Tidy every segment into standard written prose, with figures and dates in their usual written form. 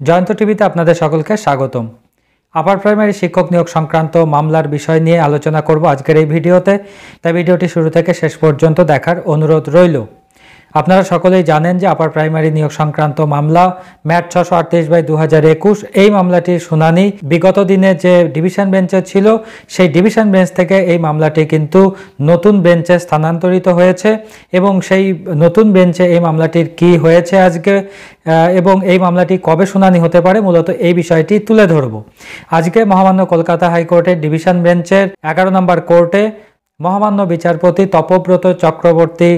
জয়ন্ত টিভিতে আপনাদের সকলকে স্বাগতম। আপার প্রাইমারি শিক্ষক নিয়োগ সংক্রান্ত মামলার বিষয় নিয়ে আলোচনা করব আজকের এই ভিডিওতে, তাই ভিডিওটি শুরু থেকে শেষ পর্যন্ত দেখার অনুরোধ রইল। আপনারা সকলেই জানেন যে আপার প্রাইমারি নিয়োগ সংক্রান্ত মামলা ম্যাট 638/2021 এই মামলাটির শুনানি বিগত দিনে যে ডিভিশন বেঞ্চে ছিল সেই ডিভিশন বেঞ্চ থেকে এই মামলাটি কিন্তু নতুন বেঞ্চে স্থানান্তরিত হয়েছে এবং সেই নতুন বেঞ্চে এই মামলাটির কি হয়েছে আজকে এবং এই মামলাটি কবে শুনানি হতে পারে মূলত এই বিষয়টি তুলে ধরব। আজকে মহামান্য কলকাতা হাইকোর্টের ডিভিশন বেঞ্চের 11 নম্বর কোর্টে মহামান্য বিচারপতি তপব্রত চক্রবর্তী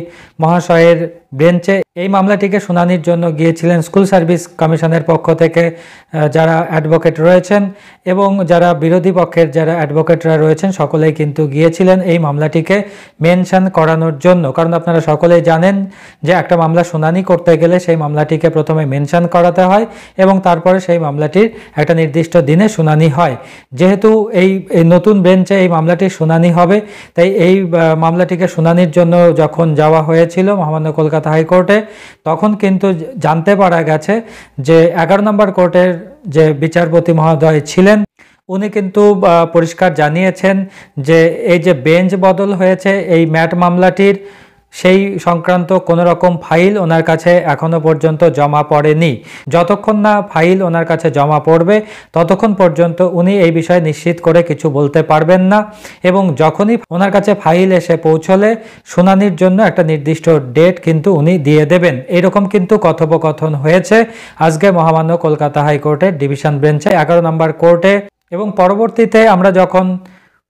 মহাশয়ের বেঞ্চে এই মামলাটিকে শুনানির জন্য গিয়েছিলেন স্কুল সার্ভিস কমিশনের পক্ষ থেকে যারা অ্যাডভোকেট রয়েছেন এবং যারা বিরোধী পক্ষের যারা অ্যাডভোকেটরা রয়েছেন সকলেই কিন্তু গিয়েছিলেন এই মামলাটিকে মেনশন করানোর জন্য। কারণ আপনারা সকলেই জানেন যে একটা মামলা শুনানি করতে গেলে সেই মামলাটিকে প্রথমে মেনশন করাতে হয় এবং তারপরে সেই মামলাটির একটা নির্দিষ্ট দিনে শুনানি হয়। যেহেতু এই নতুন বেঞ্চে এই মামলাটির শুনানি হবে, তাই এই মামলাটিকে শুনানির জন্য যখন যাওয়া হয়েছিল মহামান্য কলকাতা হাইকোর্টে, তখন কিন্তু জানতে পারা গেছে যে 11 নম্বর কোর্টের যে বিচারপতি মহোদয় ছিলেন উনি কিন্তু পরিষ্কার জানিয়েছেন যে এই যে বেঞ্চ বদল হয়েছে এই ম্যাট মামলাটির সেই সংক্রান্ত কোনো রকম ফাইল ওনার কাছে এখনো পর্যন্ত জমা পড়েনি। যতক্ষণ না ফাইল ওনার কাছে জমা পড়বে ততক্ষণ পর্যন্ত উনি এই বিষয়ে নিশ্চিত করে কিছু বলতে পারবেন না এবং যখনই ওনার কাছে ফাইল এসে পৌঁছলে শুনানির জন্য একটা নির্দিষ্ট ডেট কিন্তু উনি দিয়ে দেবেন। এরকম কিন্তু কথোপকথন হয়েছে আজকে মহামান্য কলকাতা হাইকোর্টের ডিভিশন বেঞ্চে 11 নম্বর কোর্টে। এবং পরবর্তীতে আমরা যখন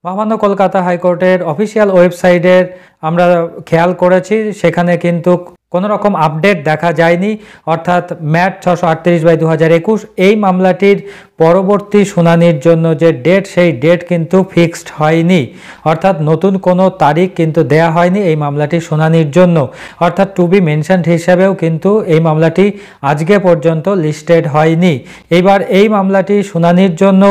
মহামান্য কলকাতা হাইকোর্টের অফিসিয়াল ওয়েবসাইটের আমরা খেয়াল করেছি সেখানে কিন্তু কোনো রকম আপডেট দেখা যায়নি, অর্থাৎ ম্যাট 638/2021 এই মামলাটির পরবর্তী শুনানির জন্য যে ডেট সেই ডেট কিন্তু ফিক্সড হয়নি, অর্থাৎ নতুন কোনো তারিখ কিন্তু দেয়া হয়নি এই মামলাটি শুনানির জন্য, অর্থাৎ টু বি মেনশনড হিসেবেও কিন্তু এই মামলাটি আজকে পর্যন্ত লিস্টেড হয়নি। এবার এই মামলাটি শুনানির জন্য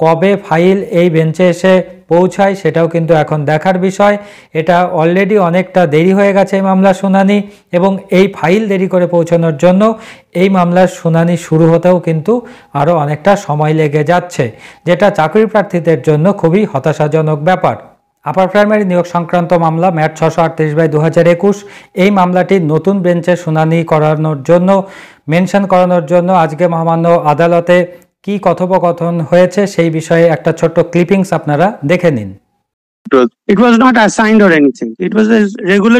কবে ফাইল এই বেঞ্চে এসে পৌঁছায় সেটাও কিন্তু এখন দেখার বিষয়। এটা অলরেডি অনেকটা দেরি হয়ে গেছে এই মামলার শুনানি এবং এই ফাইল দেরি করে পৌঁছানোর জন্য এই মামলার শুনানি শুরু হতেও কিন্তু আরও অনেকটা সময় লেগে যাচ্ছে, যেটা চাকরি প্রার্থীদের জন্য খুবই হতাশাজনক ব্যাপার। আপার প্রাইমারি নিয়োগ সংক্রান্ত মামলা ম্যাট 638/2021 এই মামলাটি নতুন বেঞ্চে শুনানি করানোর জন্য মেনশন করানোর জন্য আজকে মহামান্য আদালতে কি কথোপকথন হয়েছে সেই বিষয়ে একটা ছোট্ট ক্লিপিংস আপনারা দেখে নিন। It was not assigned or anything. It was a regular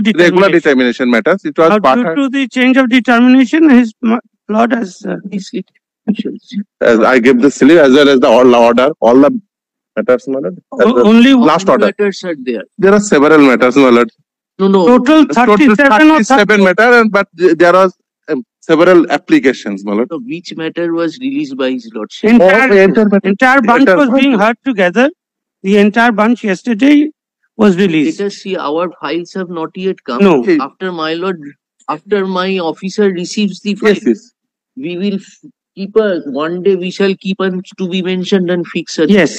determination matters. It was due to the change of determination, his plot has as I give the slip as well as the order, all the matters, my lord. Only last order. Matters are there. There are several matters, my lord. No. Total 37 matter, but there are several applications, my lord. So which matter was released by his lordship? Entire bunch was being heard together. The entire bunch yesterday was released. Let us see, our files have not yet come. No. After my officer receives the file, Yes. we will keep one day we shall keep on to be mentioned and fix it. Yes.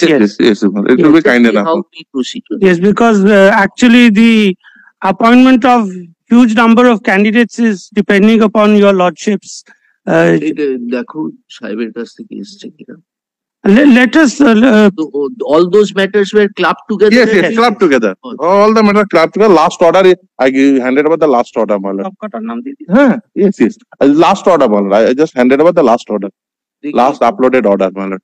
Yes, my lord. It will be kind Let's see enough. how we proceed. Yes, because actually the appointment of huge number of candidates is depending upon your lordships. দেখো সাহেবের কাছ থেকে এসেছে কিনা। Let us All those matters were clubbed together. Yes, clubbed together. All the matter clubbed together. Last order, I handed over the last order, my lord. Yes. Last order, my lord. I just handed over the last order. Last uploaded order, my lord.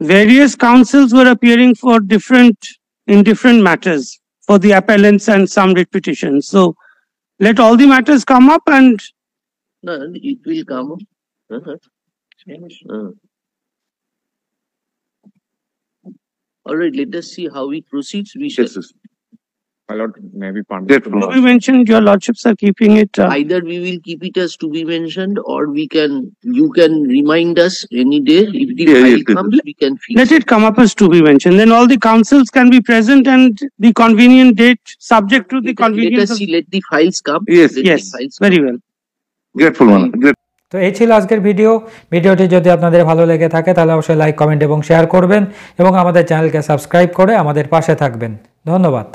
various counsels were appearing for in different matters for the appellants and some writ petitions. So let all the matters come up and No, it will come. All right, let us see how it proceeds. We shall. Yes. My lord, maybe Grateful. we mentioned your lordships are keeping it. Either we will keep it as to be mentioned, or you can remind us any day. If the file yes. comes, we can fix Let it come up as to be mentioned. Then all the counsels can be present and the convenient date subject to the Let convenience. us see, let the files come. Yes. Let the Yes, files very well. Grateful, my lord. তো এই ছিল আজকের ভিডিওটি যদি আপনাদের ভালো লেগে থাকে তাহলে অবশ্যই লাইক, কমেন্ট এবং শেয়ার করবেন এবং আমাদের চ্যানেলকে সাবস্ক্রাইব করে আমাদের পাশে থাকবেন। ধন্যবাদ।